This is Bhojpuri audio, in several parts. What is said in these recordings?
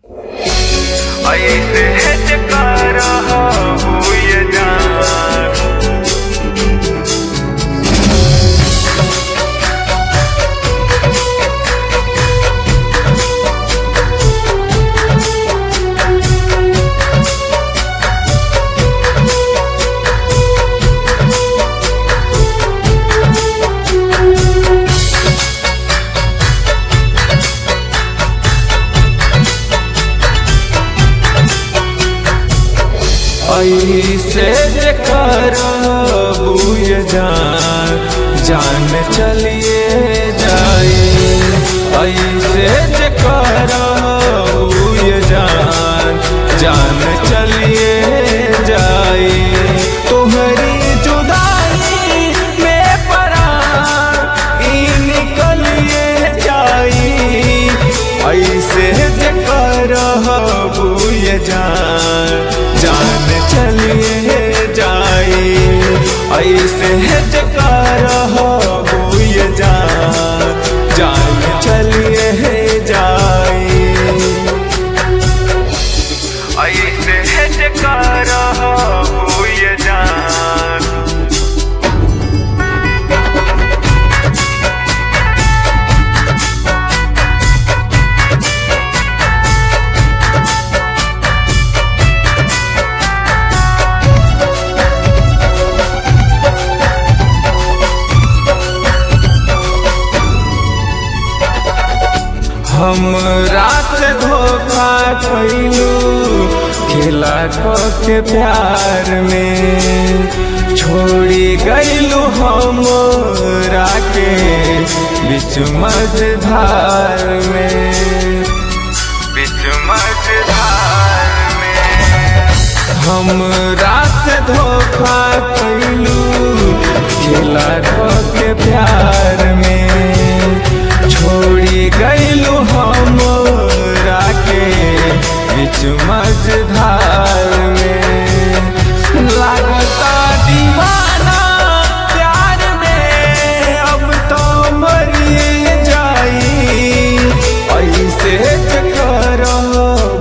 ऐसे हिचकार हुए जान। ऐसे जेकर बुझ जान जान चलिए जाए। ऐसे जेकर बुझ जान जान चलिए जाए। तुम्हारी जुदाई में परान ई निकलिए जाए। ऐसे जेकर बुझ जान जान चलिए जाए। ऐसे जकार हुए जान जान चलिए जाए। ऐसे हिचकार हुए जान। हमरा से धोखा कैलू खिला के प्यार में। छोड़ी गईलू हमरा के बीच मझधार में। बीच मझधार में हमरा से धोखा कैलू खिला के प्यार में। छोड़ी गईलू हमरा के बीच मझधार में। लागता दीवाना प्यार में अब तो मरिए जाई। ऐसे कर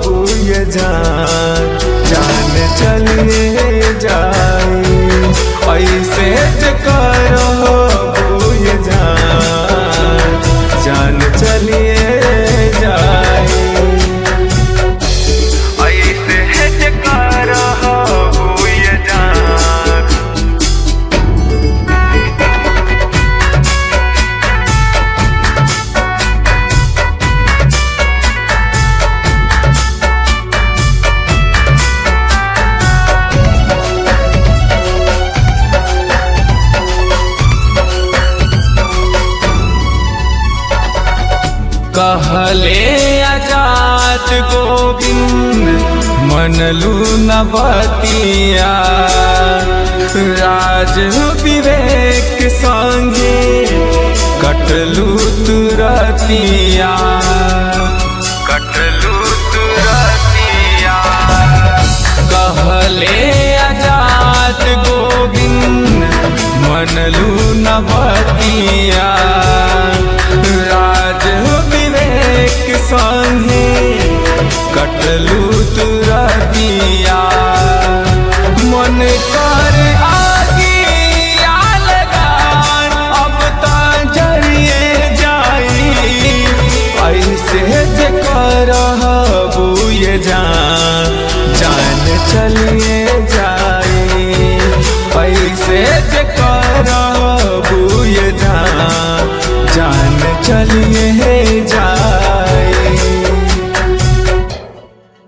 बुझ जान जान चलिए जाए। ऐसे कर बुझ जान जान चलिए जाए। ऐसे हिचकार हुए जान। कहले आजाद गोविंद मनलू न बतिया। राज विवेक संगे कटलू तुरतिया। कटलू तुरतिया। कहले आजाद गोविंद मनलू न बतिया। राज विवेक संगे कटलू तुरतिया। मन कर आगिया लगान अब तो जरिए जाई। ऐसे जेकर बुझ जान जान चलिए जाए। ऐसे जेकर बुझ जान जान चलिए जाए।